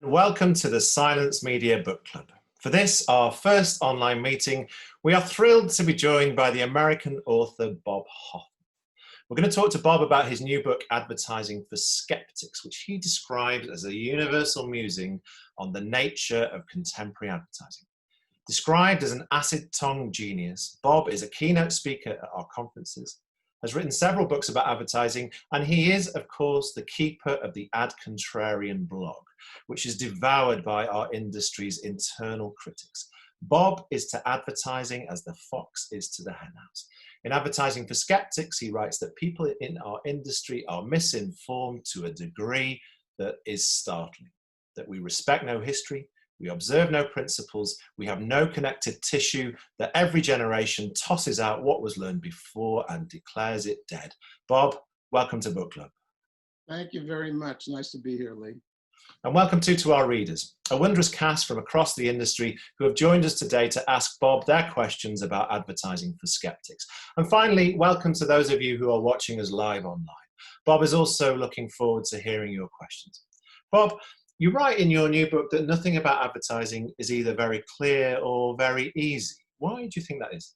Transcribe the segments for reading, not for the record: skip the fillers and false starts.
Welcome to the Silence Media Book Club. For this, our first online meeting, we are thrilled to be joined by the American author Bob Hoffman. We're going to talk to Bob about his new book, Advertising for Skeptics, which he describes as a universal musing on the nature of contemporary advertising. Described as an acid-tongue genius, Bob is a keynote speaker at our conferences, has written several books about advertising, and he is, of course, the keeper of the Ad Contrarian blog, which is devoured by our industry's internal critics. Bob is to advertising as the fox is to the henhouse. In Advertising for Skeptics, he writes that people in our industry are misinformed to a degree that is startling, that we respect no history, we observe no principles, we have no connective tissue, that every generation tosses out what was learned before and declares it dead. Bob, welcome to Book Club. Thank you very much. Nice to be here, Lee. And welcome to our readers, a wondrous cast from across the industry who have joined us today to ask Bob their questions about advertising for skeptics. And finally, welcome to those of you who are watching us live online. Bob is also looking forward to hearing your questions. Bob, you write in your new book that nothing about advertising is either very clear or very easy. Why do you think that is?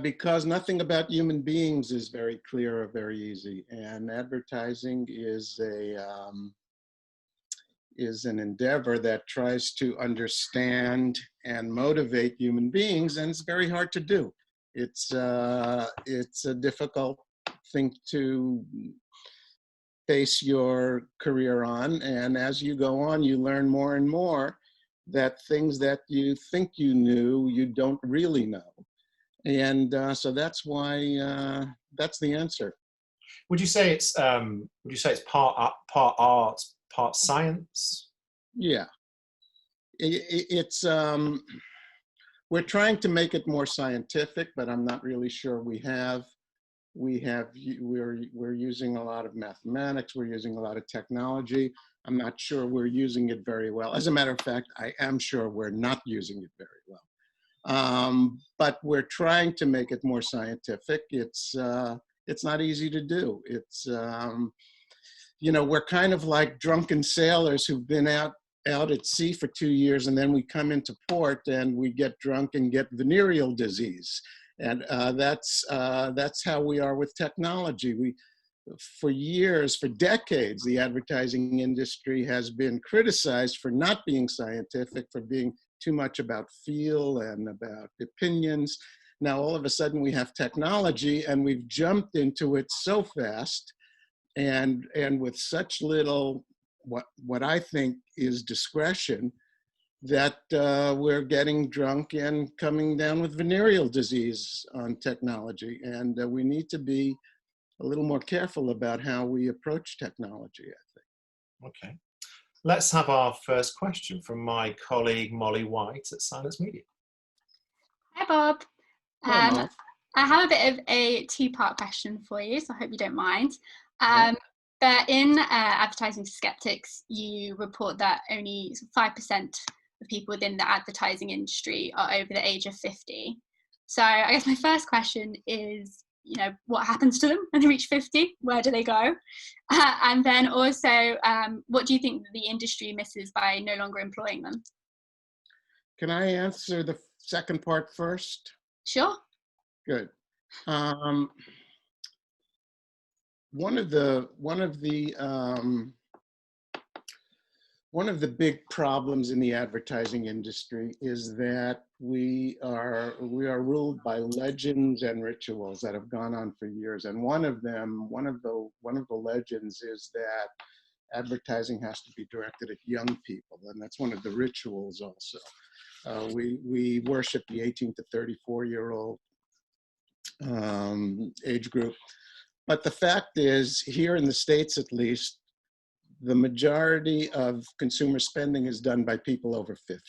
Because nothing about human beings is very clear or very easy, and advertising is an endeavor that tries to understand and motivate human beings, and it's very hard to do. It's a difficult thing to base your career on, and as you go on, you learn more and more that things that you think you knew, you don't really know. And so that's why that's the answer. Would you say it's part art, part science? Yeah, it's we're trying to make it more scientific, but I'm not really sure we're using a lot of mathematics, we're using a lot of technology. I'm not sure we're using it very well. As a matter of fact, I am sure we're not using it very well. But we're trying to make it more scientific. It's not easy to do. It's, we're kind of like drunken sailors who've been out at sea for 2 years, and then we come into port and we get drunk and get venereal disease. And that's how we are with technology. For years, for decades, the advertising industry has been criticized for not being scientific, for being too much about feel and about opinions. Now, all of a sudden, we have technology, and we've jumped into it so fast, and with such little, what I think is discretion, that we're getting drunk and coming down with venereal disease on technology. And we need to be a little more careful about how we approach technology, I think. Okay. Let's have our first question from my colleague, Molly White at Silence Media. Hi, Bob. Hi, Molly. I have a bit of a two-part question for you, so I hope you don't mind. But in Advertising for Skeptics, you report that only 5% of people within the advertising industry are over the age of 50. So I guess my first question is, what happens to them when they reach 50? Where do they go? And then also, what do you think the industry misses by no longer employing them? Can I answer the second part first? Sure. Good. One of the big problems in the advertising industry is that we are ruled by legends and rituals that have gone on for years. And one of the legends is that advertising has to be directed at young people, and that's one of the rituals also. We worship the 18 to 34-year-old age group. But the fact is, here in the States at least, the majority of consumer spending is done by people over 50.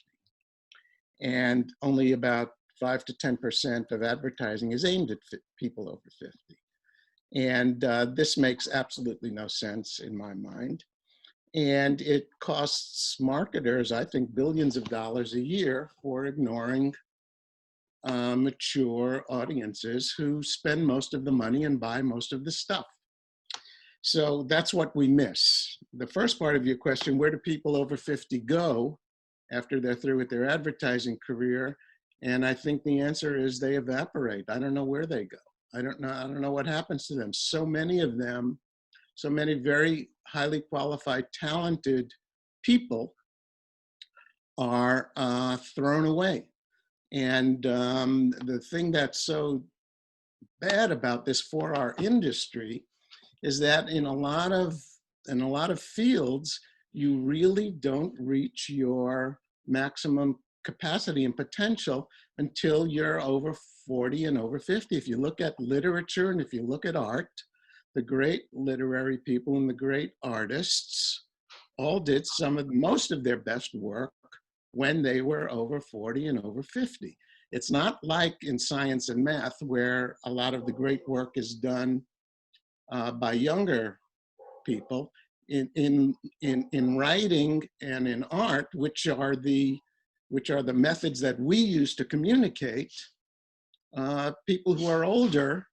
And only about 5 to 10% of advertising is aimed at people over 50. And this makes absolutely no sense in my mind. And it costs marketers, I think, billions of dollars a year for ignoring mature audiences who spend most of the money and buy most of the stuff. So that's what we miss. the first part of your question, where do people over 50 go after they're through with their advertising career? And I think the answer is they evaporate. I don't know where they go. I don't know what happens to them. So many of them, so many very highly qualified, talented people are thrown away. And the thing that's so bad about this for our industry is that in a lot of fields, you really don't reach your maximum capacity and potential until you're over 40 and over 50. If you look at literature and if you look at art, the great literary people and the great artists all did most of their best work when they were over 40 and over 50. It's not like in science and math where a lot of the great work is done by younger people. In writing and in art, which are the methods that we use to communicate, people who are older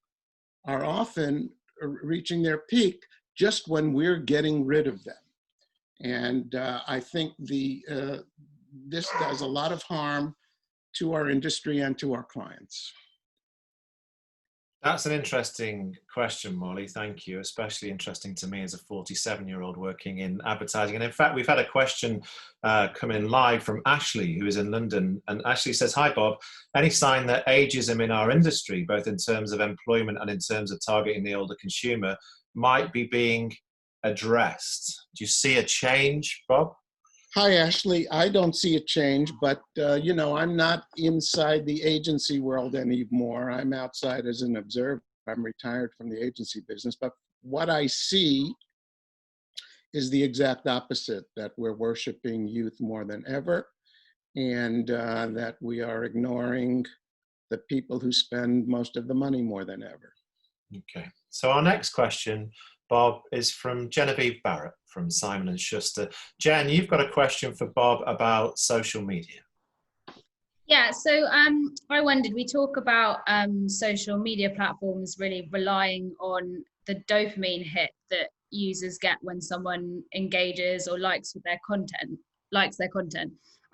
are often reaching their peak just when we're getting rid of them. And I think this does a lot of harm to our industry and to our clients. That's an interesting question, Molly. Thank you. Especially interesting to me as a 47-year-old working in advertising. And in fact, we've had a question come in live from Ashley, who is in London. And Ashley says, "Hi, Bob. Any sign that ageism in our industry, both in terms of employment and in terms of targeting the older consumer, might be being addressed?" Do you see a change, Bob? Hi, Ashley. I don't see a change, but you know, I'm not inside the agency world anymore. I'm outside as an observer. I'm retired from the agency business, but what I see is the exact opposite, that we're worshiping youth more than ever, and that we are ignoring the people who spend most of the money more than ever. Okay. So our next question, Bob, is from Genevieve Barrett from Simon & Schuster. Jen, you've got a question for Bob about social media. Yeah, so I wondered, we talk about social media platforms really relying on the dopamine hit that users get when someone engages or likes their content.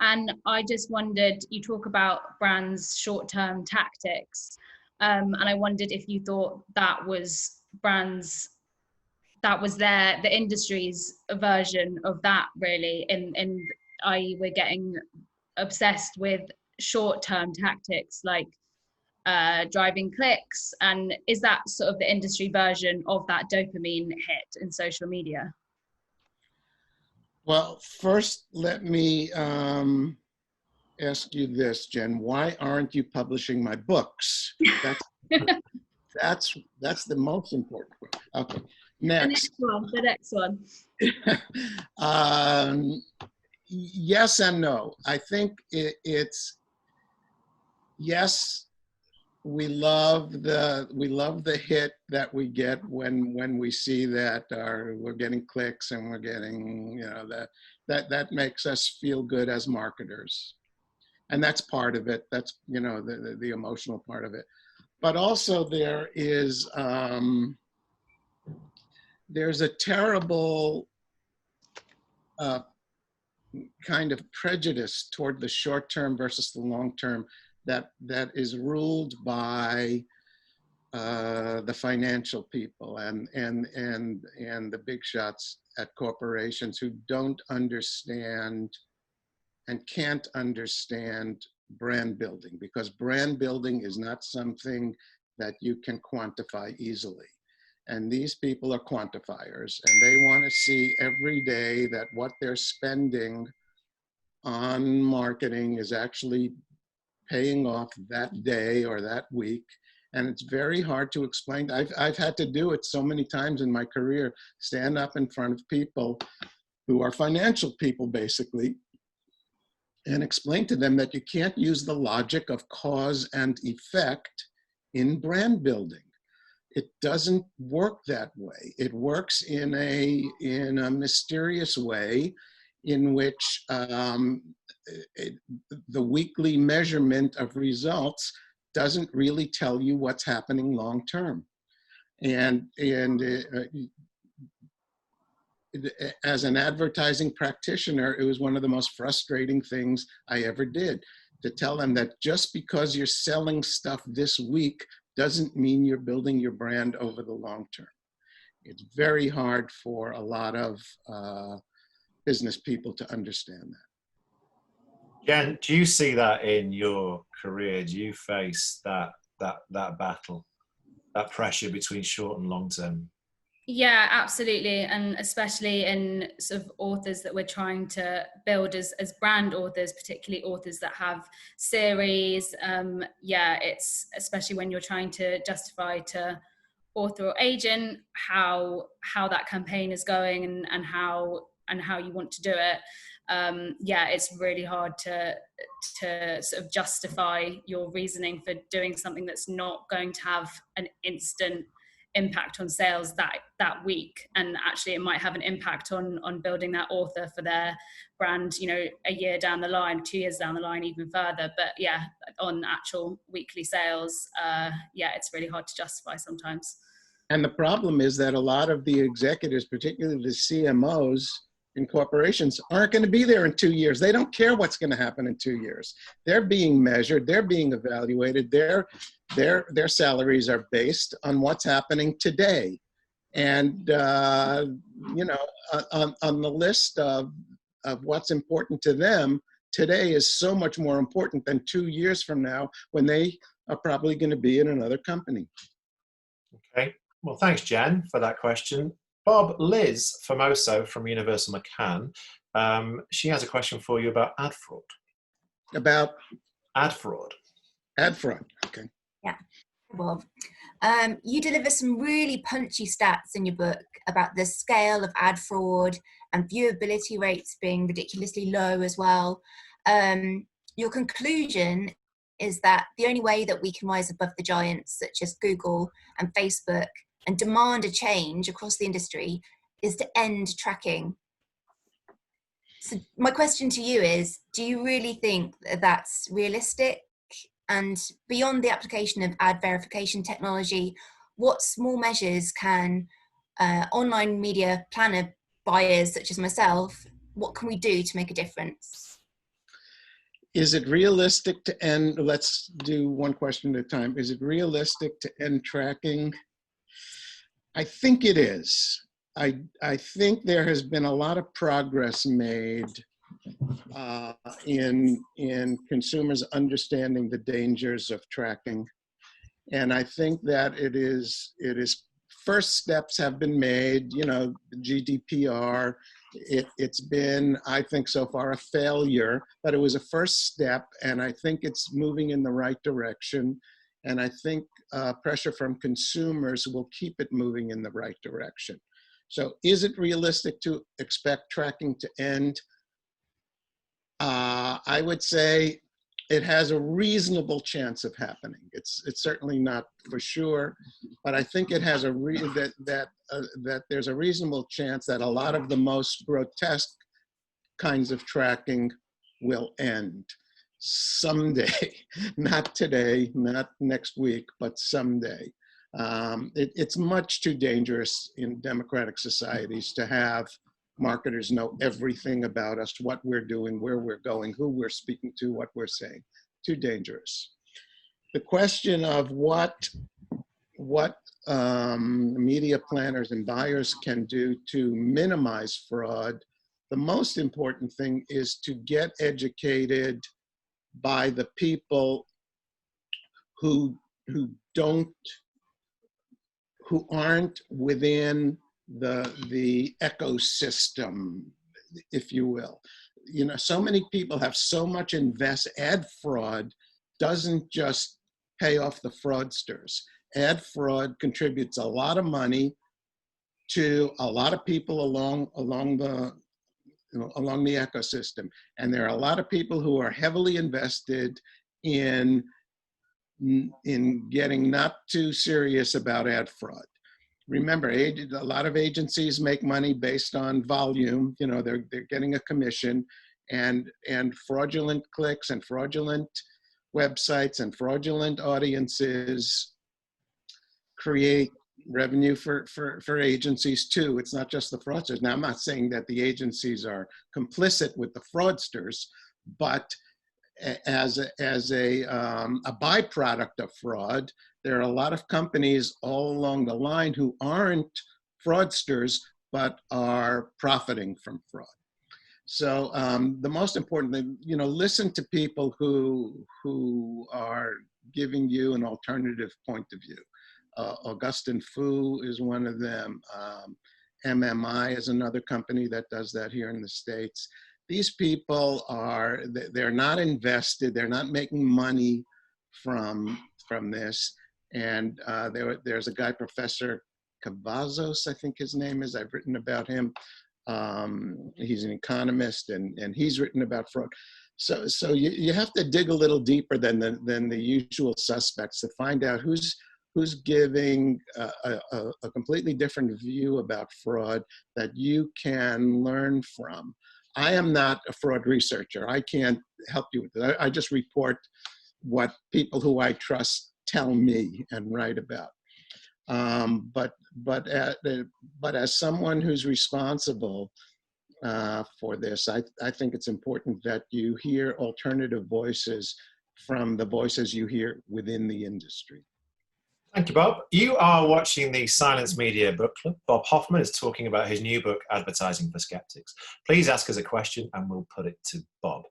And I just wondered, you talk about brands' short-term tactics, and I wondered if you thought that was the industry's version of that, really, in i.e. we're getting obsessed with short-term tactics like driving clicks, and is that sort of the industry version of that dopamine hit in social media? Well, first, let me ask you this, Jen. Why aren't you publishing my books? That's the most important question. Okay, next. The next one. Yes and no. I think it's yes. We love the hit that we get when we see that we're getting clicks and we're getting, you know, that makes us feel good as marketers, and that's part of it. That's, you know, the emotional part of it. But also there is there's a terrible kind of prejudice toward the short term versus the long term that is ruled by the financial people and the big shots at corporations who don't understand and can't understand brand building, because brand building is not something that you can quantify easily. And these people are quantifiers, and they want to see every day that what they're spending on marketing is actually paying off that day or that week. And it's very hard to explain. I've had to do it so many times in my career, stand up in front of people who are financial people, basically, and explain to them that you can't use the logic of cause and effect in brand building. It doesn't work that way. It works in a mysterious way in which the weekly measurement of results doesn't really tell you what's happening long term. And as an advertising practitioner, it was one of the most frustrating things I ever did, to tell them that just because you're selling stuff this week doesn't mean you're building your brand over the long term. It's very hard for a lot of business people to understand that. Jen, do you see that in your career? Do you face that battle, that pressure between short and long term? Yeah, absolutely. And especially in sort of authors that we're trying to build as brand authors, particularly authors that have series. Yeah, it's especially when you're trying to justify to author or agent how that campaign is going and how you want to do it. Yeah, it's really hard to sort of justify your reasoning for doing something that's not going to have an instant impact on sales that week, and actually it might have an impact on building that author for their brand, you know, a year down the line, 2 years down the line, even further. But yeah, on actual weekly sales, yeah, it's really hard to justify sometimes. And the problem is that a lot of the executives, particularly the CMOs in corporations, aren't going to be there in 2 years. They don't care what's going to happen in 2 years. They're being measured, they're being evaluated, their salaries are based on what's happening today. And you know, on the list of what's important to them, today is so much more important than 2 years from now, when they are probably going to be in another company. Okay, well, thanks, Jen, for that question. Bob, Liz Famoso from Universal McCann, she has a question for you about ad fraud. About? Ad fraud. Ad fraud, okay. Yeah, Bob. You deliver some really punchy stats in your book about the scale of ad fraud and viewability rates being ridiculously low as well. Your conclusion is that the only way that we can rise above the giants such as Google and Facebook and demand a change across the industry is to end tracking. So my question to you is, do you really think that that's realistic? And beyond the application of ad verification technology, what small measures can online media planner buyers such as myself, what can we do to make a difference? Is it realistic to end, let's do one question at a time. Is it realistic to end tracking? I think it is. I think there has been a lot of progress made in consumers understanding the dangers of tracking. And I think that it is first steps have been made, you know, GDPR, it's been, I think so far, a failure, but it was a first step, and I think it's moving in the right direction. And I think pressure from consumers will keep it moving in the right direction. So is it realistic to expect tracking to end? I would say it has a reasonable chance of happening. It's certainly not for sure, but I think it has that there's a reasonable chance that a lot of the most grotesque kinds of tracking will end someday. Not today, not next week, but someday. It's much too dangerous in democratic societies to have marketers know everything about us, what we're doing, where we're going, who we're speaking to, what we're saying. Too dangerous. The question of what media planners and buyers can do to minimize fraud, the most important thing is to get educated by the people who aren't within the ecosystem, if you will. You know, so many people have so much ad fraud doesn't just pay off the fraudsters. Ad fraud contributes a lot of money to a lot of people along the ecosystem. And there are a lot of people who are heavily invested in getting not too serious about ad fraud. Remember, a lot of agencies make money based on volume. You know, they're getting a commission, and fraudulent clicks and fraudulent websites and fraudulent audiences create revenue for agencies too. It's not just the fraudsters. Now, I'm not saying that the agencies are complicit with the fraudsters, but as a byproduct of fraud, there are a lot of companies all along the line who aren't fraudsters, but are profiting from fraud. So the most important thing, listen to people who are giving you an alternative point of view. Augustin Fu is one of them. MMI is another company that does that here in the States. These people they're not invested, they're not making money from this. And there's a guy, Professor Cavazos, I think his name is, I've written about him. He's an economist and he's written about fraud. So you have to dig a little deeper than the usual suspects to find out who's giving a completely different view about fraud that you can learn from. I am not a fraud researcher. I can't help you with that. I just report what people who I trust tell me and write about. But as someone who's responsible for this, I think it's important that you hear alternative voices from the voices you hear within the industry. Thank you, Bob. You are watching the Silence Media Book Club. Bob Hoffman is talking about his new book, Advertising for Skeptics. Please ask us a question and we'll put it to Bob.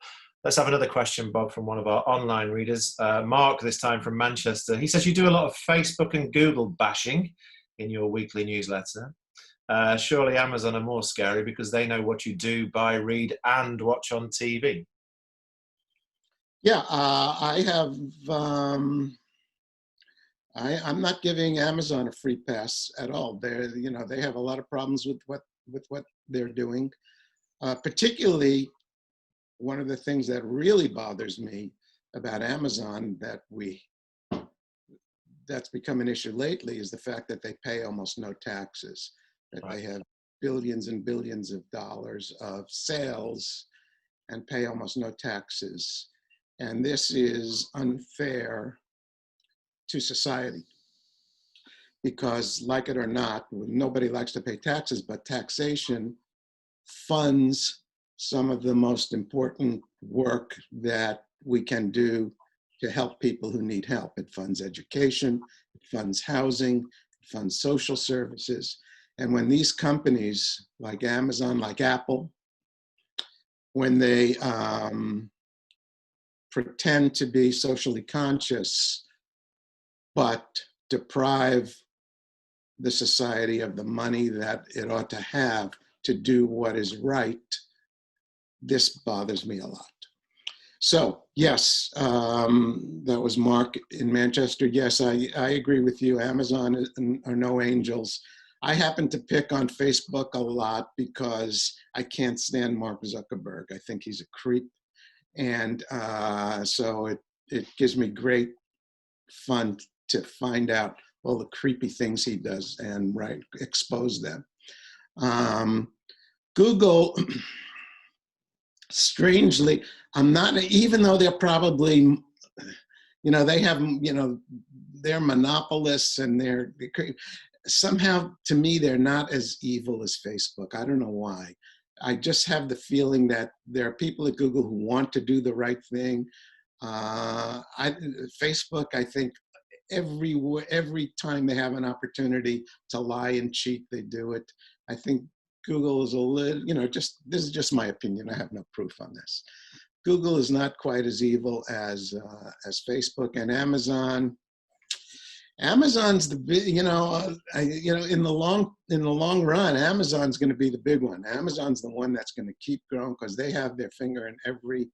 Let's have another question, Bob, from one of our online readers. Mark, this time from Manchester. He says you do a lot of Facebook and Google bashing in your weekly newsletter. Surely Amazon are more scary because they know what you do, buy, read, and watch on TV. Yeah, I have... I'm not giving Amazon a free pass at all. They have a lot of problems with what they're doing. Particularly, one of the things that really bothers me about Amazon that's become an issue lately is the fact that they pay almost no taxes. That They have billions and billions of dollars of sales and pay almost no taxes. And this is unfair to society, because like it or not, nobody likes to pay taxes, but taxation funds some of the most important work that we can do to help people who need help. It funds education, it funds housing, it funds social services. And when these companies like Amazon, like Apple, when they pretend to be socially conscious, but deprive the society of the money that it ought to have to do what is right, this bothers me a lot. So yes, that was Mark in Manchester. Yes, I agree with you. Amazon are no angels. I happen to pick on Facebook a lot because I can't stand Mark Zuckerberg. I think he's a creep. And so it gives me great fun to find out all the creepy things he does and expose them. Google, strangely, I'm not, even though they're probably, they have, they're monopolists and they're somehow, to me, they're not as evil as Facebook. I don't know why. I just have the feeling that there are people at Google who want to do the right thing. Facebook, I think, every time they have an opportunity to lie and cheat, they do it. I think Google is a little, this is just my opinion. I have no proof on this. Google is not quite as evil as Facebook. And Amazon's the big, in the long run, Amazon's going to be the big one. Amazon's the one that's going to keep growing because they have their finger in every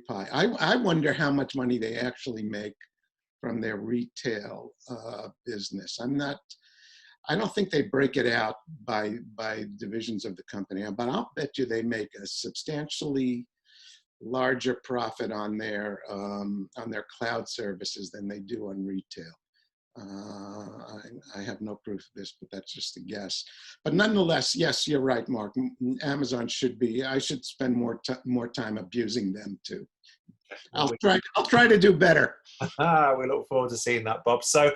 pie. I wonder how much money they actually make from their retail business. I don't think they break it out by divisions of the company, but I'll bet you they make a substantially larger profit on their cloud services than they do on retail. I have no proof of this, but that's just a guess. But nonetheless, yes, you're right, Mark. Amazon I should spend more time abusing them too. I'll try to do better. We look forward to seeing that, Bob. So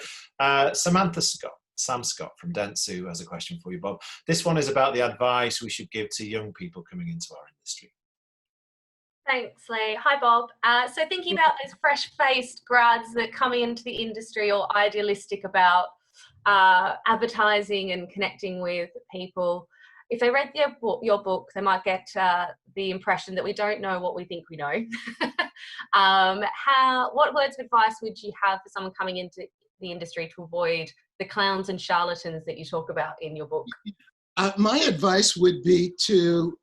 Samantha Scott Sam Scott from Dentsu has a question for you, Bob. This one is about the advice we should give to young people coming into our industry. Thanks, Lee. Hi, Bob. So thinking about those fresh-faced grads that coming into the industry or idealistic about advertising and connecting with people, if they read your book, they might get the impression that we don't know what we think we know. What words of advice would you have for someone coming into the industry to avoid the clowns and charlatans that you talk about in your book? My advice would be to,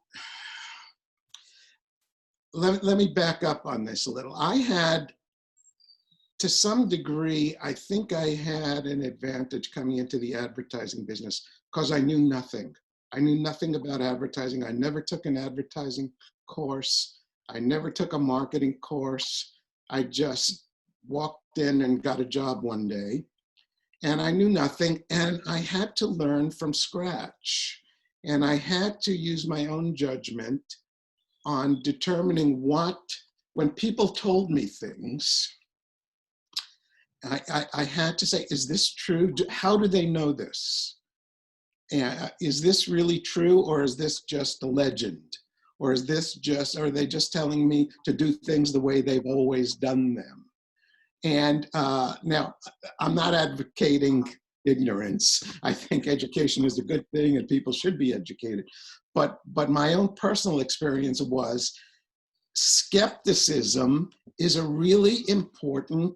let me back up on this a little. I had, to some degree, I think I had an advantage coming into the advertising business because I knew nothing. I knew nothing about advertising. I never took an advertising course. I never took a marketing course. I just walked in and got a job one day, and I knew nothing, and I had to learn from scratch. And I had to use my own judgment on determining what, when people told me things, I had to say, is this true? How do they know this? Is this really true, or is this just a legend? Or is this just, are they just telling me to do things the way they've always done them? And now, I'm not advocating ignorance. I think education is a good thing and people should be educated. But my own personal experience was skepticism is a really important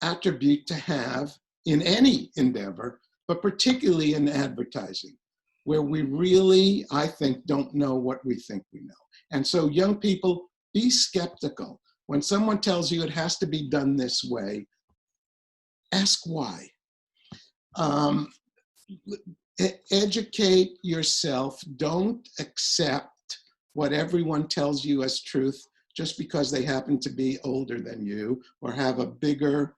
attribute to have in any endeavor, but particularly in advertising, where we really, I think, don't know what we think we know. And so young people, be skeptical. When someone tells you it has to be done this way, ask why. Educate yourself. Don't accept what everyone tells you as truth just because they happen to be older than you or have a bigger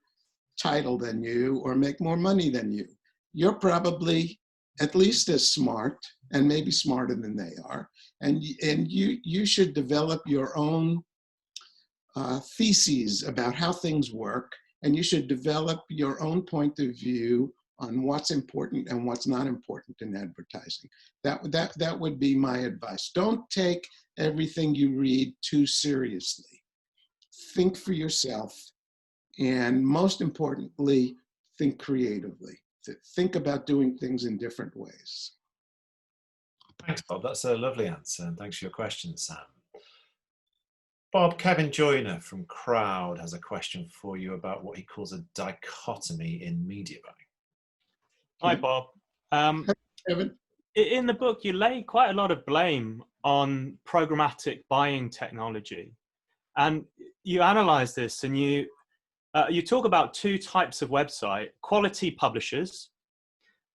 title than you or make more money than you. You're probably at least as smart and maybe smarter than they are. And you should develop your own theses about how things work, and you should develop your own point of view on what's important and what's not important in advertising. That would be my advice. Don't take everything you read too seriously. Think for yourself, and most importantly, think creatively. Think about doing things in different ways. Thanks, Bob. That's a lovely answer, and thanks for your question, Sam. Bob, Kevin Joyner from Crowd has a question for you about what he calls a dichotomy in media buying. Hi, Bob. Kevin? In the book, you lay quite a lot of blame on programmatic buying technology. And you analyze this, and you talk about two types of website: quality publishers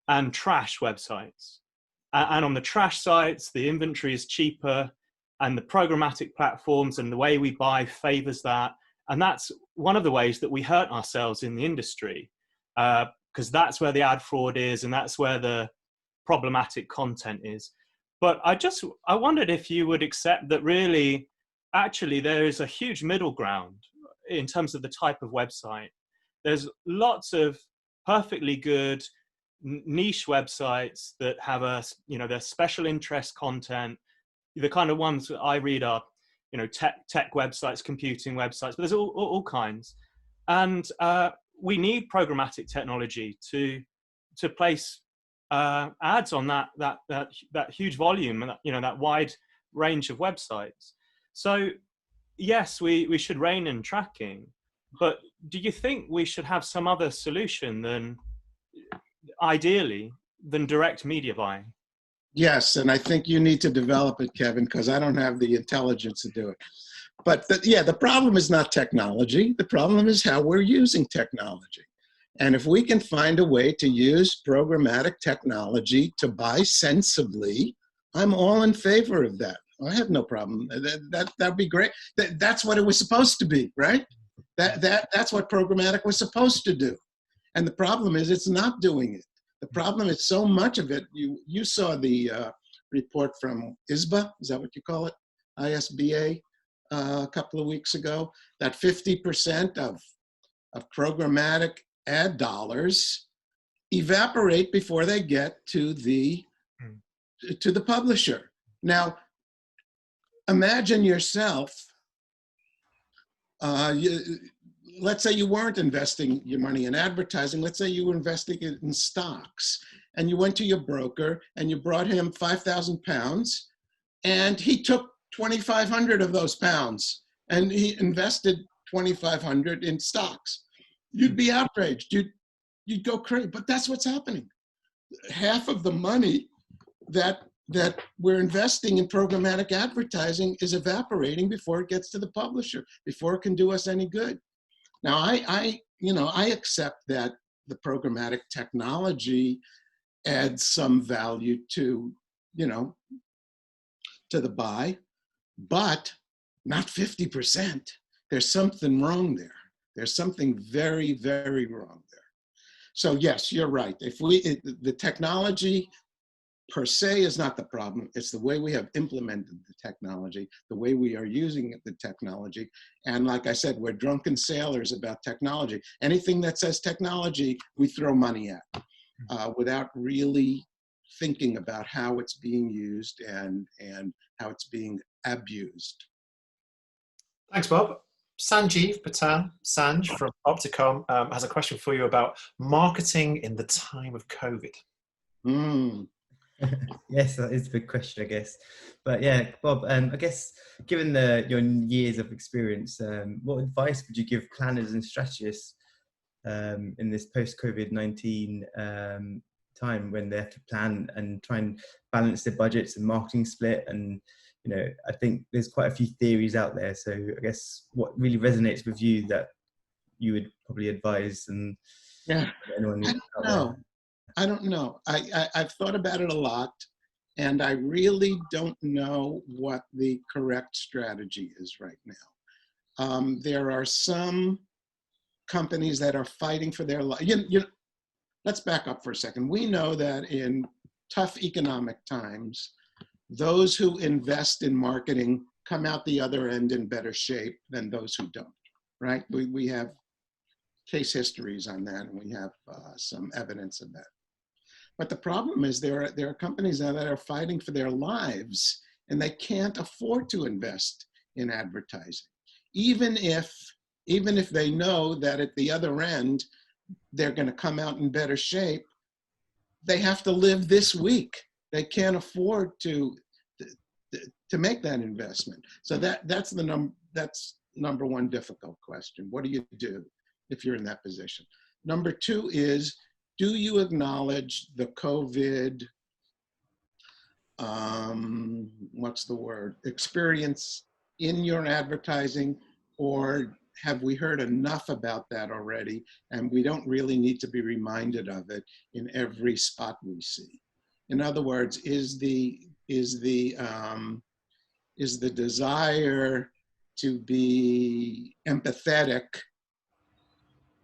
and trash websites. And on the trash sites, the inventory is cheaper, and the programmatic platforms and the way we buy favors that. And that's one of the ways that we hurt ourselves in the industry, because that's where the ad fraud is, and that's where the problematic content is. But I wondered if you would accept that really, actually, there is a huge middle ground in terms of the type of website. There's lots of perfectly good niche websites that have their special interest content. The kind of ones that I read are, tech websites, computing websites, but there's all kinds. And we need programmatic technology to place ads on that huge volume and that wide range of websites. So yes, we should rein in tracking, but do you think we should have some other solution ideally than direct media buying? Yes, and I think you need to develop it, Kevin, because I don't have the intelligence to do it. But the problem is not technology. The problem is how we're using technology. And if we can find a way to use programmatic technology to buy sensibly, I'm all in favor of that. I have no problem. That'd be great. That's what it was supposed to be, right? That's what programmatic was supposed to do. And the problem is it's not doing it. The problem is so much of it. You saw the report from ISBA, is that what you call it? ISBA a couple of weeks ago, that 50% of programmatic ad dollars evaporate before they get to the publisher. Now, imagine yourself, let's say you weren't investing your money in advertising. Let's say you were investing it in stocks, and you went to your broker and you brought him 5,000 pounds, and he took 2,500 of those pounds and he invested 2,500 in stocks. You'd be outraged. You'd go crazy. But that's what's happening. Half of the money that we're investing in programmatic advertising is evaporating before it gets to the publisher, before it can do us any good. Now, I accept that the programmatic technology adds some value to the buy, but not 50%. There's something wrong there. There's something very, very wrong there. So yes, you're right. The technology per se is not the problem. It's the way we have implemented the technology, the way we are using the technology. And like I said, we're drunken sailors about technology. Anything that says technology, we throw money at without really thinking about how it's being used and how it's being abused. Thanks, Bob. Sanjeev Patel, Sanj from Opticom, has a question for you about marketing in the time of COVID. Yes, that is a big question, I guess. But yeah, Bob, I guess given your years of experience, what advice would you give planners and strategists in this post-COVID-19 time when they have to plan and try and balance their budgets and marketing split? And I think there's quite a few theories out there. So I guess what really resonates with you that you would probably advise, and anyone I don't know. I've thought about it a lot, and I really don't know what the correct strategy is right now. There are some companies that are fighting for their life. Let's back up for a second. We know that in tough economic times, those who invest in marketing come out the other end in better shape than those who don't, right? We have case histories on that, and we have some evidence of that. But the problem is there are companies now that are fighting for their lives, and they can't afford to invest in advertising. Even if they know that at the other end, they're going to come out in better shape, they have to live this week. They can't afford to make that investment. So that's number one difficult question. What do you do if you're in that position? Number two is, do you acknowledge the COVID, experience in your advertising, or have we heard enough about that already and we don't really need to be reminded of it in every spot we see? In other words, is the desire to be empathetic,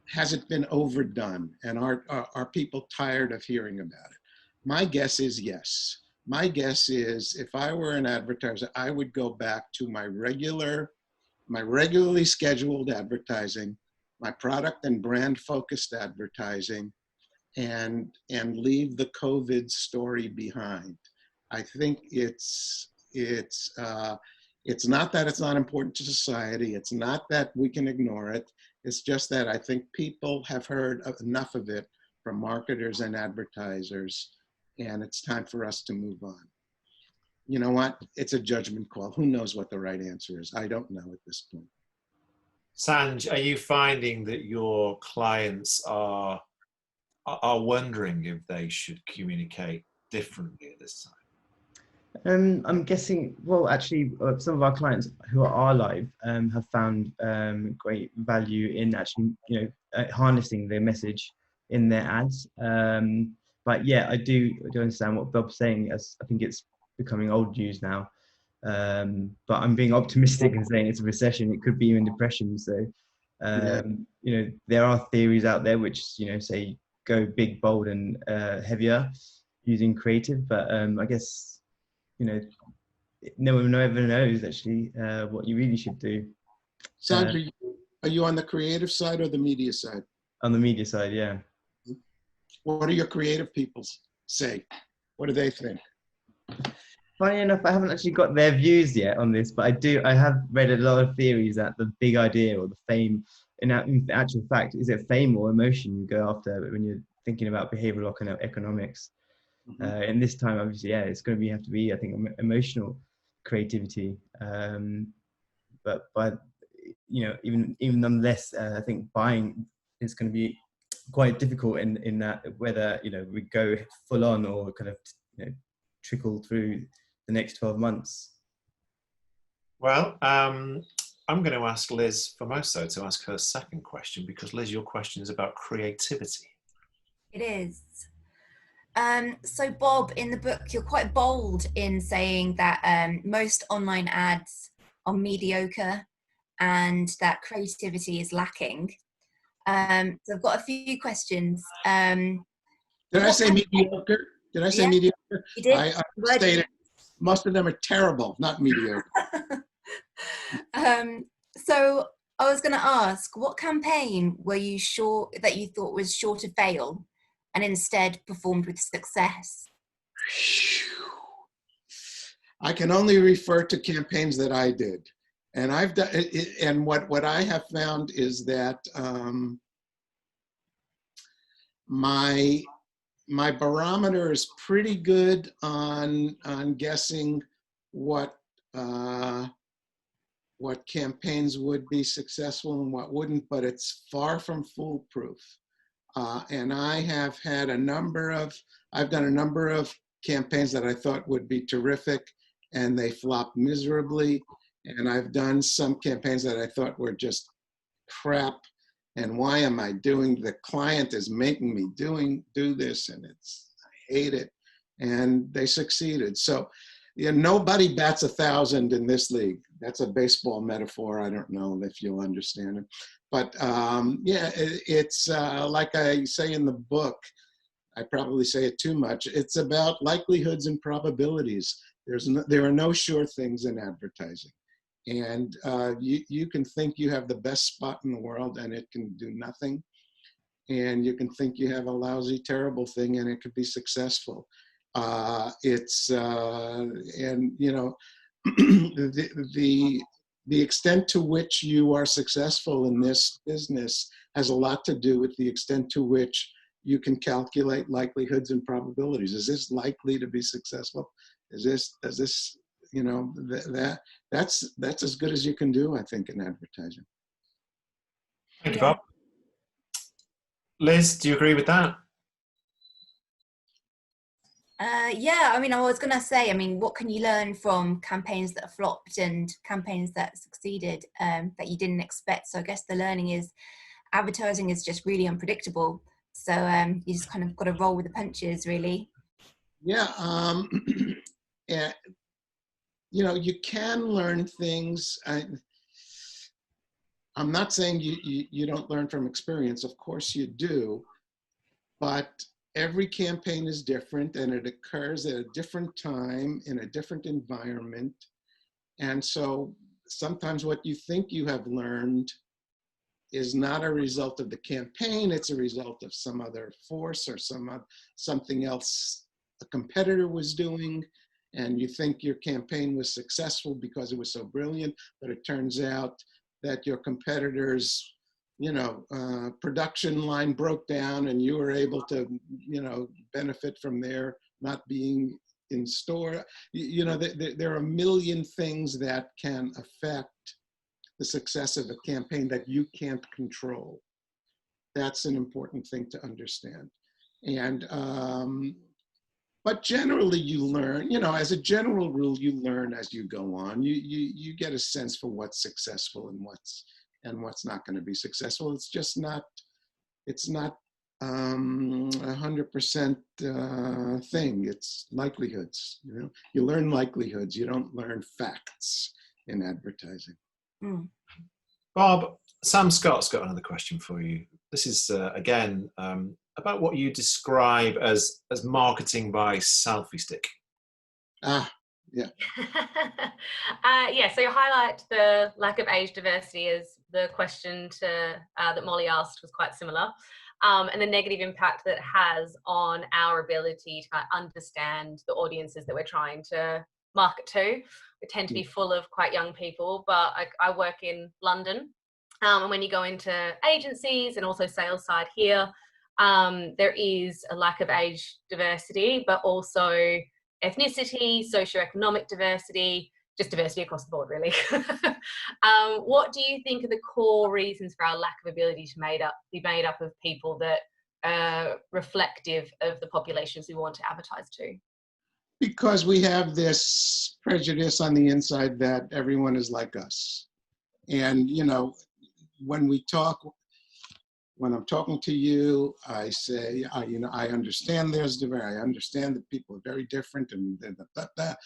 has it been overdone? And are people tired of hearing about it? My guess is yes. My guess is if I were an advertiser, I would go back to my regularly scheduled advertising, my product and brand focused advertising, and leave the COVID story behind. I think it's not that it's not important to society. It's not that we can ignore it. It's just that I think people have heard enough of it from marketers and advertisers, and it's time for us to move on. You know what? It's a judgment call. Who knows what the right answer is? I don't know at this point. Sanj, are you finding that your clients are wondering if they should communicate differently at this time? I'm guessing, well, actually, some of our clients who are live have found great value in actually, harnessing their message in their ads. But yeah, I do understand what Bob's saying. As I think it's becoming old news now. But I'm being optimistic and saying it's a recession. It could be even depression. So, there are theories out there which say go big, bold, and heavier using creative. But I guess. No one ever knows actually what you really should do. Sandra, are you on the creative side or the media side? On the media side, yeah. What do your creative people say? What do they think? Funny enough, I haven't actually got their views yet on this, but I have read a lot of theories that the big idea or the fame, in actual fact, is it fame or emotion you go after when you're thinking about behavioral economics? And this time, obviously, yeah, it's going to have to be, I think, emotional creativity. But even nonetheless, I think buying is going to be quite difficult in that, whether we go full on or kind of trickle through the next 12 months. Well, I'm going to ask Liz Formoso to ask her second question, because Liz, your question is about creativity. It is. So Bob, in the book, you're quite bold in saying that most online ads are mediocre and that creativity is lacking. So I've got a few questions. Did I say mediocre? Did I say mediocre? You did. I stated most of them are terrible, not mediocre. So I was going to ask, what campaign were you sure that you thought was sure to fail and instead performed with success? I can only refer to campaigns that I did, and I've done. And what I have found is that my barometer is pretty good on guessing what campaigns would be successful and what wouldn't, but it's far from foolproof. And I have had I've done a number of campaigns that I thought would be terrific, and they flopped miserably. And I've done some campaigns that I thought were just crap. And why am I the client is making me do this, and I hate it. And they succeeded. So, nobody bats 1,000 in this league. That's a baseball metaphor. I don't know if you'll understand it. But it's like I say in the book, I probably say it too much. It's about likelihoods and probabilities. There are no sure things in advertising. And you can think you have the best spot in the world and it can do nothing. And you can think you have a lousy, terrible thing and it could be successful. The extent to which you are successful in this business has a lot to do with the extent to which you can calculate likelihoods and probabilities. Is this likely to be successful? Does this, that's as good as you can do, I think, in advertising. Thank you, Bob. Liz, do you agree with that? Yeah, I was going to say, what can you learn from campaigns that flopped and campaigns that succeeded that you didn't expect? So I guess the learning is advertising is just really unpredictable. So you just kind of got to roll with the punches, really. Yeah. You can learn things. I'm not saying you don't learn from experience. Of course you do. But every campaign is different and it occurs at a different time in a different environment. And so sometimes what you think you have learned is not a result of the campaign, it's a result of some other force or something else a competitor was doing. And you think your campaign was successful because it was so brilliant, but it turns out that your competitors production line broke down and you were able to, benefit from their not being in store. There are a million things that can affect the success of a campaign that you can't control. That's an important thing to understand. And, but generally you learn, as a general rule, you learn as you go on. You get a sense for what's successful and what's not going to be successful. It's just not, it's not 100% thing. It's likelihoods. You learn likelihoods. You don't learn facts in advertising. Mm. Bob, Sam Scott's got another question for you. This is again about what you describe as marketing by selfie stick. Yeah. So you highlight the lack of age diversity as the question that Molly asked was quite similar. and the negative impact that it has on our ability to understand the audiences that we're trying to market to. We tend to be full of quite young people, but I work in London, and when you go into agencies and also sales side here, there is a lack of age diversity, but also ethnicity, socioeconomic diversity, just diversity across the board, really. What do you think are the core reasons for our lack of ability to be made up of people that are reflective of the populations we want to advertise to? Because we have this prejudice on the inside that everyone is like us. And, you know, when I'm talking to you, I say, you know, I understand I understand that people are very different and that.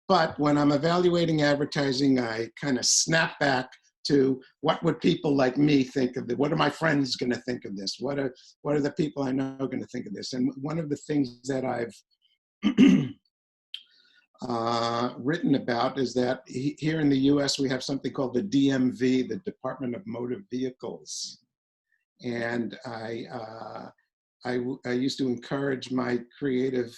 But when I'm evaluating advertising, I kind of snap back to what would people like me think of it? What are my friends going to think of this? What are the people I know going to think of this? And one of the things that I've written about is that here in the US, we have something called the DMV, the Department of Motor Vehicles. And I used to encourage my creative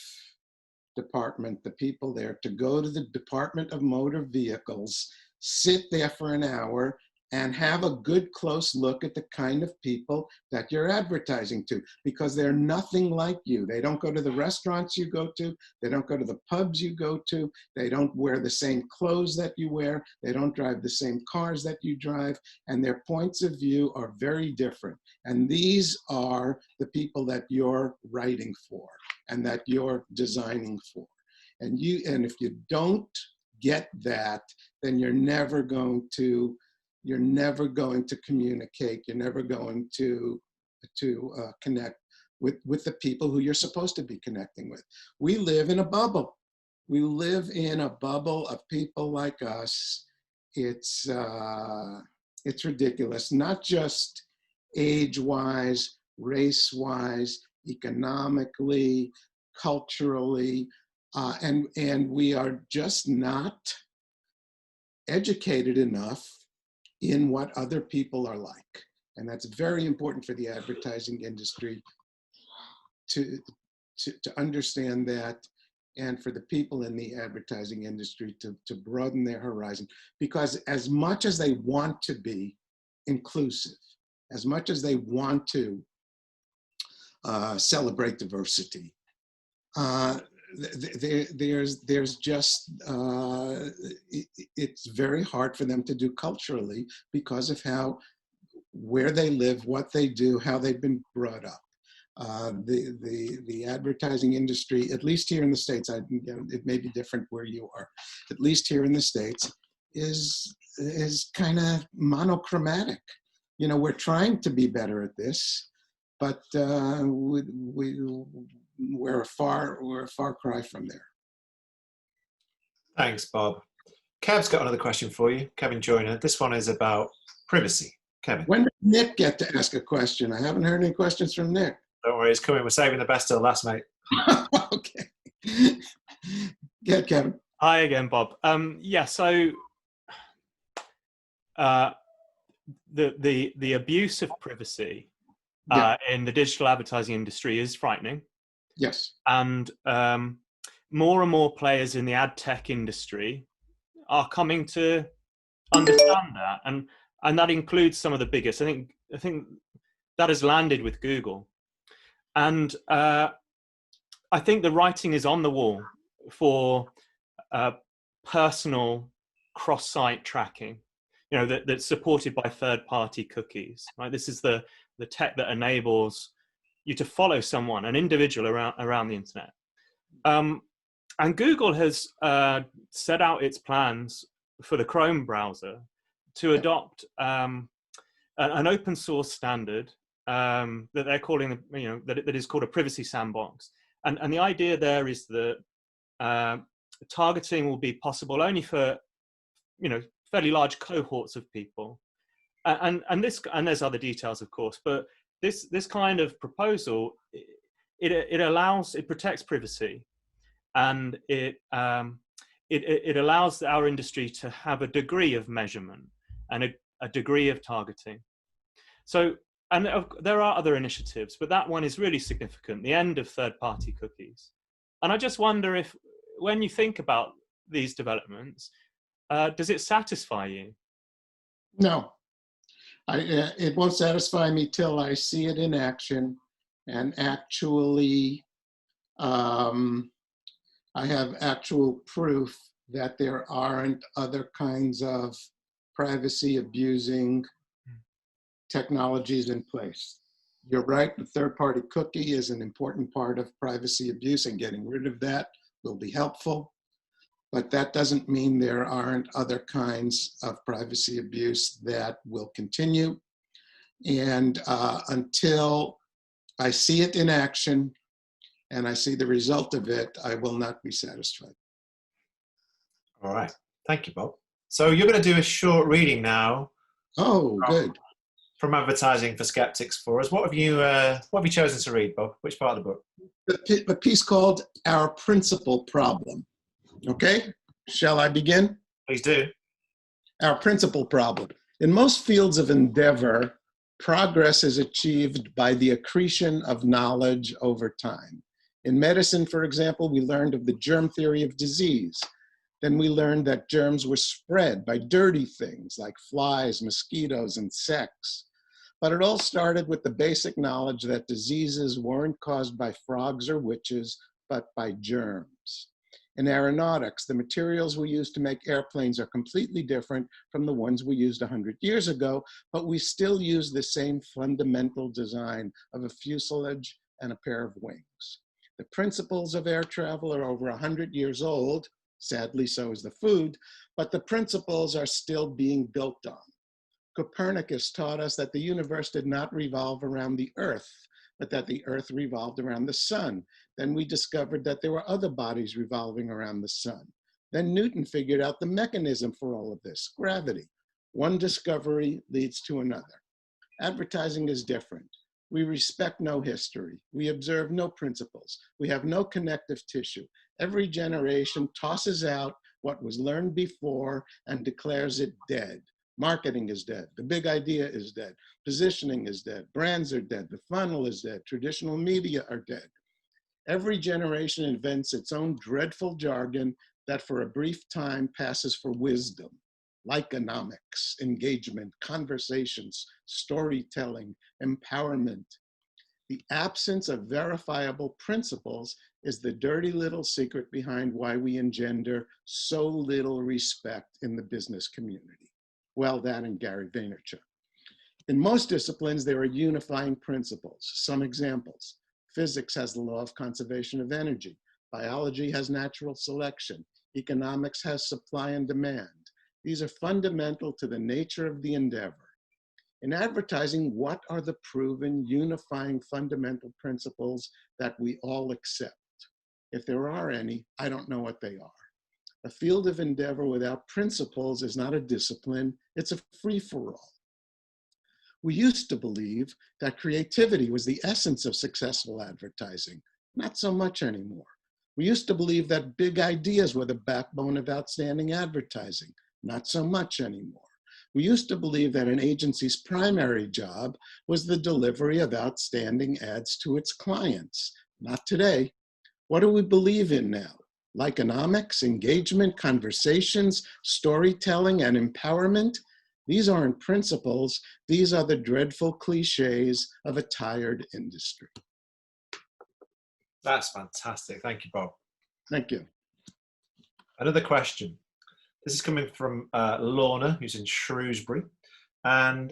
department, the people there, to go to the Department of Motor Vehicles, sit there for an hour, and have a good close look at the kind of people that you're advertising to, because they're nothing like you. They don't go to the restaurants you go to. They don't go to the pubs you go to. They don't wear the same clothes that you wear. They don't drive the same cars that you drive. And their points of view are very different. And these are the people that you're writing for and that you're designing for. And if you don't get that, then you're never going to communicate. You're never going to connect with the people who you're supposed to be connecting with. We live in a bubble. We live in a bubble of people like us. It's ridiculous, not just age-wise, race-wise, economically, culturally, and we are just not educated enough in what other people are like. And that's very important for the advertising industry to understand that, and for the people in the advertising industry to broaden their horizon. Because as much as they want to be inclusive, as much as they want to celebrate diversity, there's just, it's very hard for them to do culturally because of where they live, what they do, how they've been brought up. The advertising industry, at least here in the States, it may be different where you are, at least here in the States, is kind of monochromatic. You know, we're trying to be better at this, but we're a far cry from there. Thanks, Bob. Kev's got another question for you. Kevin Joyner. This one is about privacy. Kevin. When did Nick get to ask a question? I haven't heard any questions from Nick. Don't worry, it's coming. We're saving the best till last, mate. Okay. Get Kevin. Hi again, Bob. Yeah, so the abuse of privacy in the digital advertising industry is frightening. Yes. And more and more players in the ad tech industry are coming to understand that, and that includes some of the biggest. I think that has landed with Google, and I think the writing is on the wall for personal cross-site tracking. You know, that's supported by third-party cookies. Right, this is the tech that enables you to follow someone, an individual around the internet. And Google has set out its plans for the Chrome browser to adopt an open source standard that they're calling, that is called a privacy sandbox. And the idea there is that targeting will be possible only for, fairly large cohorts of people. And there's other details, of course, but this kind of proposal, it protects privacy, and it allows our industry to have a degree of measurement and a degree of targeting. So And there are other initiatives, but that one is really significant, the end of third-party cookies. And I just wonder if, when you think about these developments, does it satisfy you? No, it won't satisfy me till I see it in action and actually I have actual proof that there aren't other kinds of privacy abusing technologies in place. You're right, the third-party cookie is an important part of privacy abuse, and getting rid of that will be helpful. But that doesn't mean there aren't other kinds of privacy abuse that will continue. And until I see it in action and I see the result of it, I will not be satisfied. All right. Thank you, Bob. So you're going to do a short reading now. Oh, good. From Advertising for Skeptics for us. What have you chosen to read, Bob? Which part of the book? A piece called Our Principal Problem. Okay, shall I begin? Please do. Our principal problem. In most fields of endeavor, progress is achieved by the accretion of knowledge over time. In medicine, for example, we learned of the germ theory of disease. Then we learned that germs were spread by dirty things like flies, mosquitoes, and sex. But it all started with the basic knowledge that diseases weren't caused by frogs or witches, but by germs. In aeronautics, the materials we use to make airplanes are completely different from the ones we used 100 years ago, but we still use the same fundamental design of a fuselage and a pair of wings. The principles of air travel are over 100 years old. Sadly, so is the food, but the principles are still being built on. Copernicus taught us that the universe did not revolve around the Earth, but that the Earth revolved around the sun. Then we discovered that there were other bodies revolving around the sun. Then Newton figured out the mechanism for all of this, gravity. One discovery leads to another. Advertising is different. We respect no history. We observe no principles. We have no connective tissue. Every generation tosses out what was learned before and declares it dead. Marketing is dead. The big idea is dead. Positioning is dead. Brands are dead. The funnel is dead. Traditional media are dead. Every generation invents its own dreadful jargon that for a brief time passes for wisdom. Likeonomics, engagement, conversations, storytelling, empowerment. The absence of verifiable principles is the dirty little secret behind why we engender so little respect in the business community. Well, that and Gary Vaynerchuk. In most disciplines, there are unifying principles. Some examples. Physics has the law of conservation of energy. Biology has natural selection. Economics has supply and demand. These are fundamental to the nature of the endeavor. In advertising, what are the proven unifying fundamental principles that we all accept? If there are any, I don't know what they are. A field of endeavor without principles is not a discipline, it's a free-for-all. We used to believe that creativity was the essence of successful advertising. Not so much anymore. We used to believe that big ideas were the backbone of outstanding advertising. Not so much anymore. We used to believe that an agency's primary job was the delivery of outstanding ads to its clients. Not today. What do we believe in now? Likeonomics, engagement, conversations, storytelling, and empowerment? These aren't principles. These are the dreadful cliches of a tired industry. That's fantastic. Thank you, Bob. Thank you. Another question. This is coming from Lorna, who's in Shrewsbury. And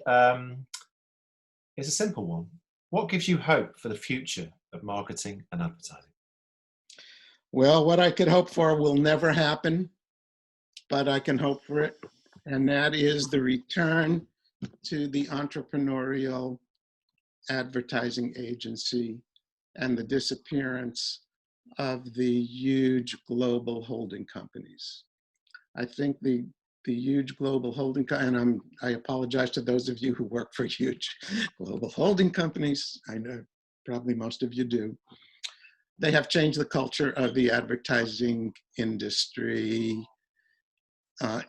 it's a simple one. What gives you hope for the future of marketing and advertising? Well, what I could hope for will never happen, but I can hope for it. And that is the return to the entrepreneurial advertising agency and the disappearance of the huge global holding companies. I think the huge global holding, and I apologize to those of you who work for huge global holding companies. I know probably most of you do. They have changed the culture of the advertising industry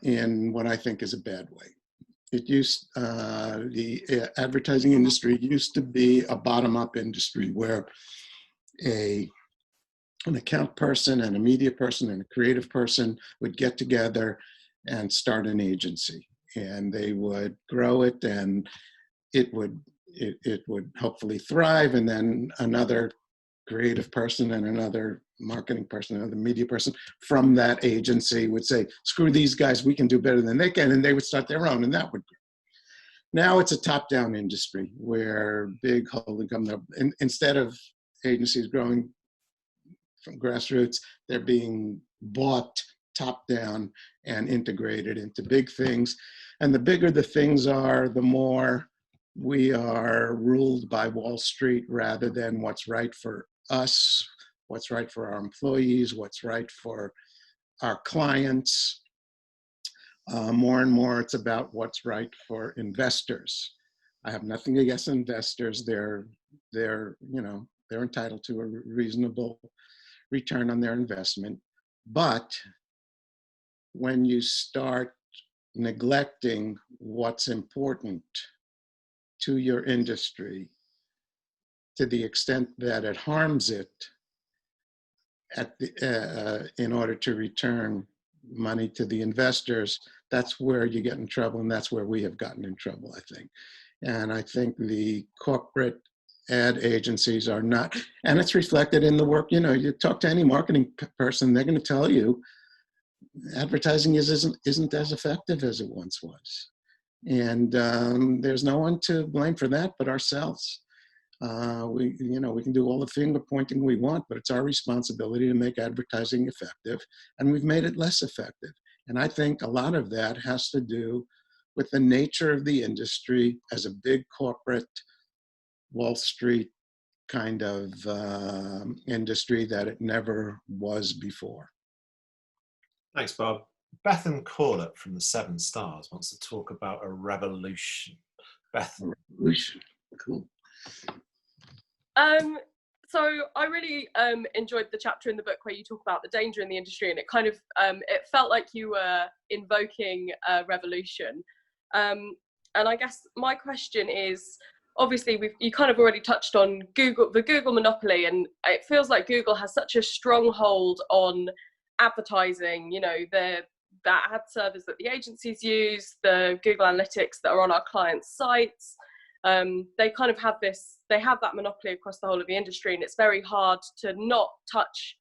in what I think is a bad way. the advertising industry used to be a bottom-up industry where an account person and a media person and a creative person would get together and start an agency, and they would grow it, and it would hopefully thrive, and then another creative person and another marketing person, another media person from that agency would say, screw these guys, we can do better than they can, and they would start their own, and that would grow. Now it's a top-down industry where big holding companies, instead of agencies growing from grassroots, they're being bought top-down and integrated into big things. And the bigger the things are, the more we are ruled by Wall Street rather than what's right for us, what's right for our employees, what's right for our clients. More and more, it's about what's right for investors. I have nothing against investors. They're entitled to a reasonable return on their investment. But when you start neglecting what's important to your industry to the extent that it harms it in order to return money to the investors, that's where you get in trouble, and that's where we have gotten in trouble, I think. And I think the corporate ad agencies are not, and it's reflected in the work. You talk to any marketing person, they're going to tell you advertising isn't as effective as it once was. And there's no one to blame for that but ourselves. We can do all the finger pointing we want, but it's our responsibility to make advertising effective, and we've made it less effective. And I think a lot of that has to do with the nature of the industry as a big corporate Wall Street kind of industry that it never was before. Thanks, Bob. Bethan Corlett from the 7 Stars wants to talk about a revolution. Bethan. Revolution, cool. So I really enjoyed the chapter in the book where you talk about the danger in the industry, and it kind of it felt like you were invoking a revolution. And I guess my question is, obviously you kind of already touched on the Google monopoly, and it feels like Google has such a strong hold on advertising. The ad servers that the agencies use, the Google Analytics that are on our clients' sites. They kind of have that monopoly across the whole of the industry, and it's very hard to not touch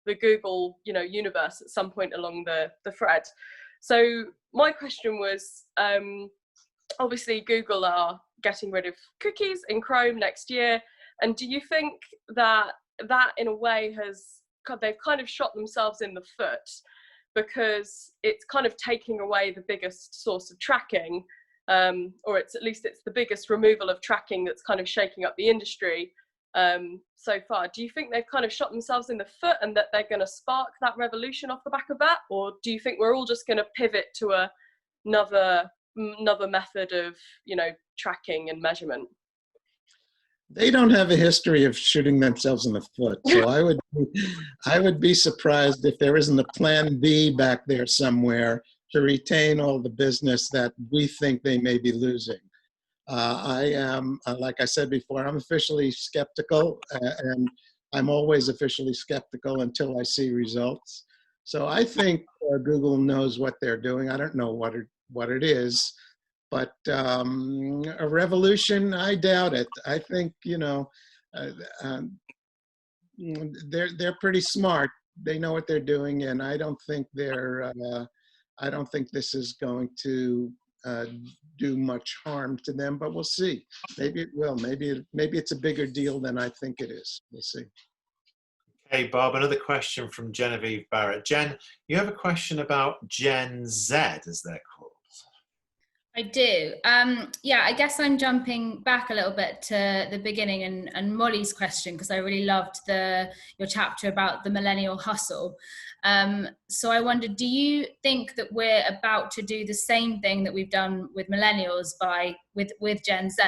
the Google, universe at some point along the thread. So my question was, obviously Google are getting rid of cookies in Chrome next year, and do you think that in a way they've kind of shot themselves in the foot, because it's kind of taking away the biggest source of tracking? Or it's the biggest removal of tracking that's kind of shaking up the industry so far. Do you think they've kind of shot themselves in the foot, and that they're going to spark that revolution off the back of that? Or do you think we're all just going to pivot to another method of, tracking and measurement? They don't have a history of shooting themselves in the foot. So I would be surprised if there isn't a plan B back there somewhere to retain all the business that we think they may be losing. I am, like I said before, I'm officially skeptical, and I'm always officially skeptical until I see results. So I think Google knows what they're doing. I don't know what it is, but a revolution, I doubt it. I think, they're pretty smart. They know what they're doing, and I don't think this is going to do much harm to them, but we'll see. Maybe it will. Maybe it's a bigger deal than I think it is. We'll see. Okay, Bob, another question from Genevieve Barrett. Jen, you have a question about Gen Z, as they're called. I do. I guess I'm jumping back a little bit to the beginning and Molly's question, because I really loved your chapter about the millennial hustle. So I wondered, do you think that we're about to do the same thing that we've done with millennials with Gen Z,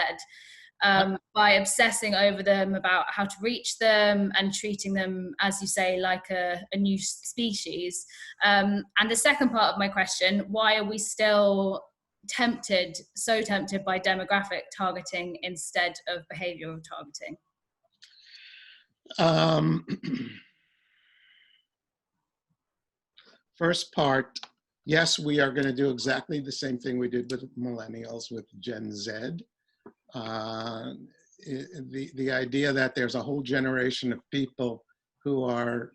by obsessing over them, about how to reach them and treating them, as you say, like a new species? And the second part of my question, why are we still so tempted by demographic targeting instead of behavioral targeting? First part, yes, we are going to do exactly the same thing we did with millennials, with Gen Z. The idea that there's a whole generation of people who are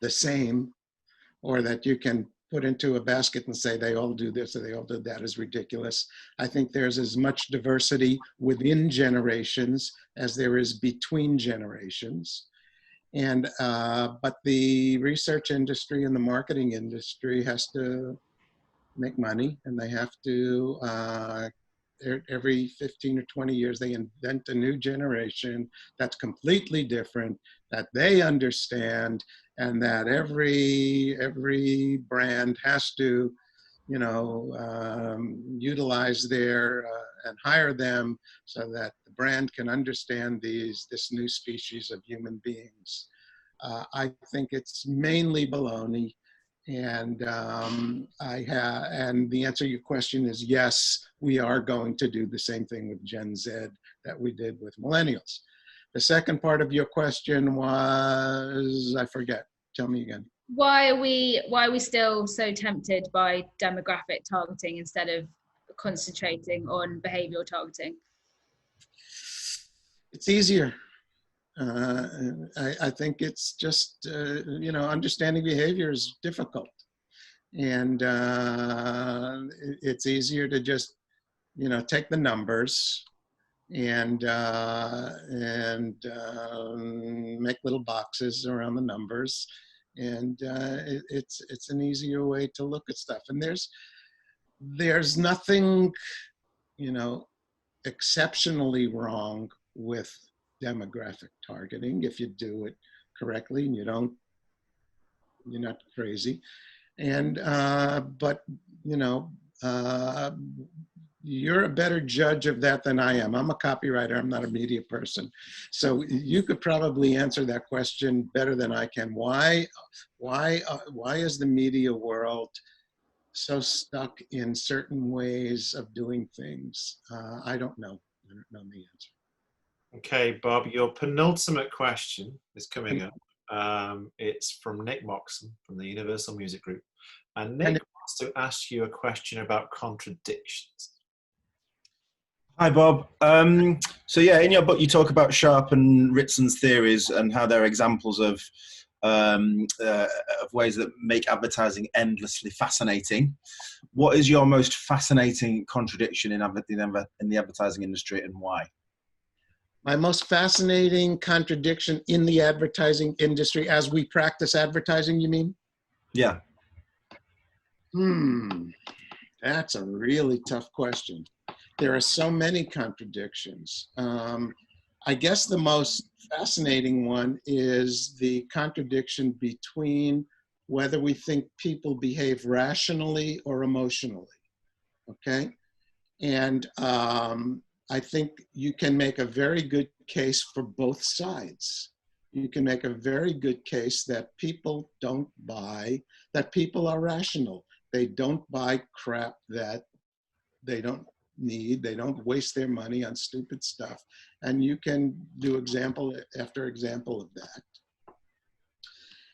the same, or that you can put into a basket and say they all do this or they all do that, is ridiculous. I think there's as much diversity within generations as there is between generations. And but the research industry and the marketing industry has to make money, and they have to every 15 or 20 years they invent a new generation that's completely different, that they understand, and that every brand has to, you know, utilize their and hire them so that the brand can understand this new species of human beings. I think it's mainly baloney, and and the answer to your question is yes, we are going to do the same thing with Gen Z that we did with millennials. The second part of your question was, I forget. Tell me again. Why are we still so tempted by demographic targeting instead of concentrating on behavioral targeting? It's easier. I think it's just, you know, understanding behavior is difficult. And it's easier to just, you know, take the numbers and make little boxes around the numbers. And it's an easier way to look at stuff. And there's nothing, you know, exceptionally wrong with demographic targeting if you do it correctly and you're not crazy. And but you know, you're a better judge of that than I am. I'm a copywriter, I'm not a media person. So you could probably answer that question better than I can. Why is the media world so stuck in certain ways of doing things? I don't know. I don't know the answer. Okay, Bob, your penultimate question is coming up. It's from Nick Moxon from the Universal Music Group. And Nick wants to ask you a question about contradictions. Hi, Bob. So yeah, in your book, you talk about Sharp and Ritson's theories and how they're examples of ways that make advertising endlessly fascinating. What is your most fascinating contradiction in the advertising industry, and why? My most fascinating contradiction in the advertising industry as we practice advertising, you mean? Yeah. That's a really tough question. There are so many contradictions. I guess the most fascinating one is the contradiction between whether we think people behave rationally or emotionally, okay? And I think you can make a very good case for both sides. You can make a very good case that people don't buy, that people are rational. They don't buy crap that they don't need. They don't waste their money on stupid stuff. And you can do example after example of that.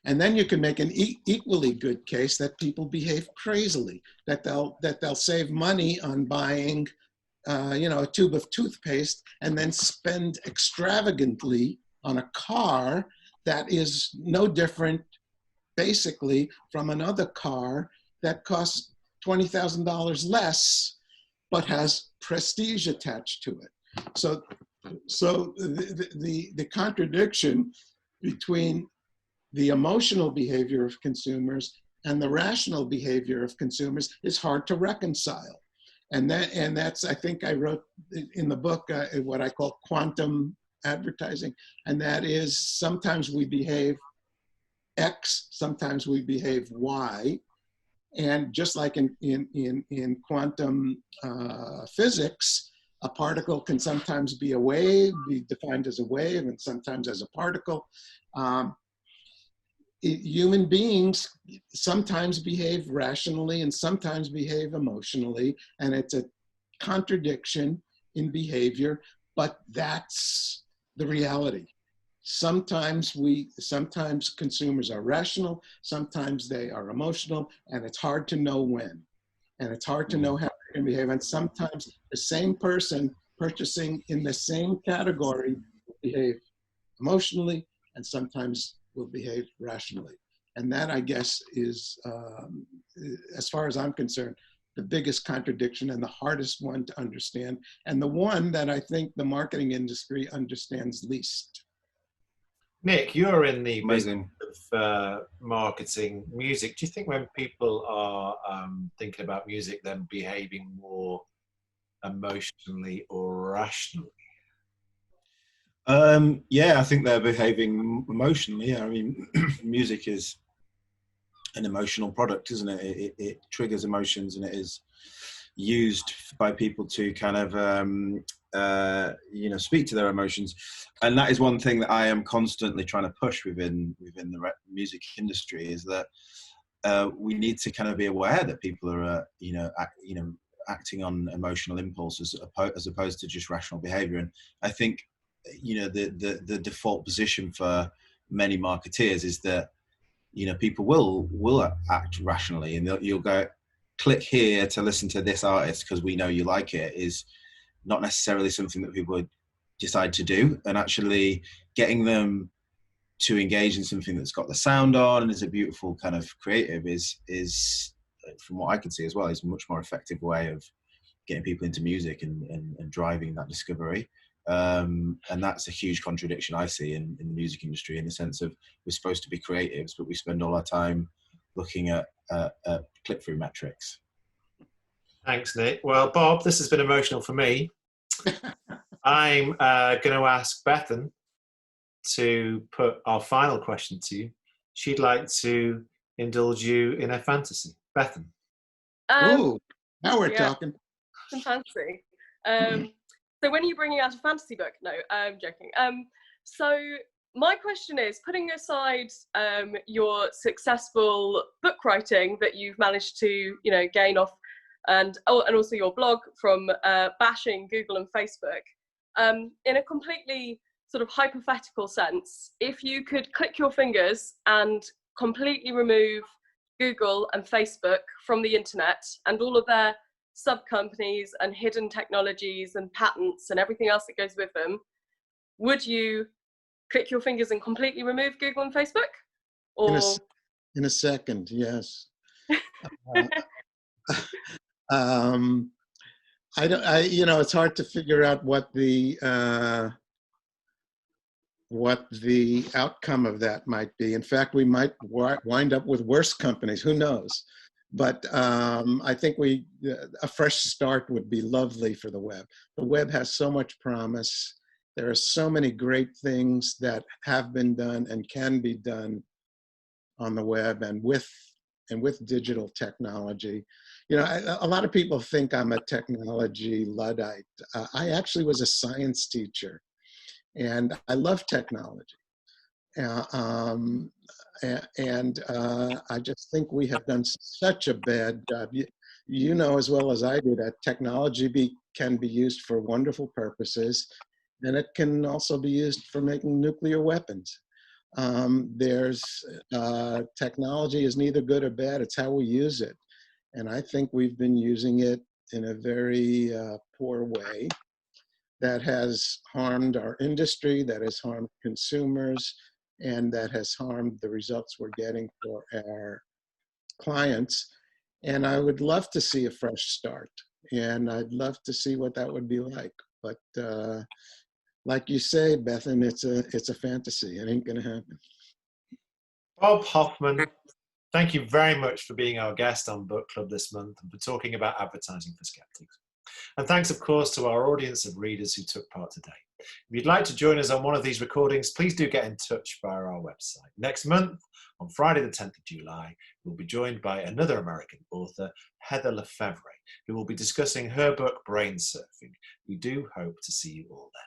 And then you can make an equally good case that people behave crazily, that they'll save money on buying you know, a tube of toothpaste and then spend extravagantly on a car that is no different, basically, from another car that costs $20,000 less, but has prestige attached to it. So the contradiction between the emotional behavior of consumers and the rational behavior of consumers is hard to reconcile. And that's, I think I wrote in the book what I call quantum advertising. And that is sometimes we behave X, sometimes we behave Y. And just like in quantum physics, a particle can sometimes be a wave, be defined as a wave, and sometimes as a particle. human beings sometimes behave rationally and sometimes behave emotionally, and it's a contradiction in behavior, but that's the reality. Sometimes consumers are rational, sometimes they are emotional, and it's hard to know when. And it's hard to know how they're going to behave. And sometimes the same person purchasing in the same category will behave emotionally and sometimes will behave rationally. And that, I guess, is, as far as I'm concerned, the biggest contradiction and the hardest one to understand, and the one that I think the marketing industry understands least. Nick, you're in the Amazing. business of marketing music. Do you think when people are thinking about music, then behaving more emotionally or rationally? Yeah, I think they're behaving emotionally. Yeah, I mean, music is an emotional product, isn't it? It triggers emotions, and it is used by people to kind of speak to their emotions. And that is one thing that I am constantly trying to push within the music industry, is that we need to kind of be aware that people are acting on emotional impulses as opposed to just rational behavior. And I think the default position for many marketeers is that people will act rationally, and you'll go, click here to listen to this artist because we know you like it, is not necessarily something that people would decide to do. And actually getting them to engage in something that's got the sound on and is a beautiful kind of creative is from what I can see as well, is a much more effective way of getting people into music and driving that discovery. And that's a huge contradiction I see in the music industry, in the sense of we're supposed to be creatives, but we spend all our time looking at click-through metrics. Thanks, Nick. Well, Bob, this has been emotional for me. I'm going to ask Bethan to put our final question to you. She'd like to indulge you in a fantasy. Bethan. Ooh, now we're talking. Fancy. So when are you bringing out a fantasy book? No, I'm joking. So my question is, putting aside your successful book writing that you've managed to, gain off, and also your blog from bashing Google and Facebook, in a completely sort of hypothetical sense, if you could click your fingers and completely remove Google and Facebook from the internet and all of their sub-companies and hidden technologies and patents and everything else that goes with them, would you click your fingers and completely remove Google and Facebook? Or in a second, yes. It's hard to figure out what the outcome of that might be. In fact, we might wind up with worse companies. Who knows? But I think a fresh start would be lovely for the web. The web has so much promise. There are so many great things that have been done and can be done on the web and with digital technology. A lot of people think I'm a technology Luddite. I actually was a science teacher, and I love technology. I just think we have done such a bad job. You know as well as I do that technology can be used for wonderful purposes, and it can also be used for making nuclear weapons. Technology is neither good or bad, it's how we use it. And I think we've been using it in a very poor way that has harmed our industry, that has harmed consumers, and that has harmed the results we're getting for our clients. And I would love to see a fresh start, and I'd love to see what that would be like. But like you say, Bethan, it's a fantasy. It ain't gonna happen. Bob Hoffman, thank you very much for being our guest on Book Club this month and for talking about advertising for skeptics. And thanks, of course, to our audience of readers who took part today. If you'd like to join us on one of these recordings, please do get in touch via our website. Next month, on Friday the 10th of July, we'll be joined by another American author, Heather Lefevre, who will be discussing her book, Brain Surfing. We do hope to see you all then.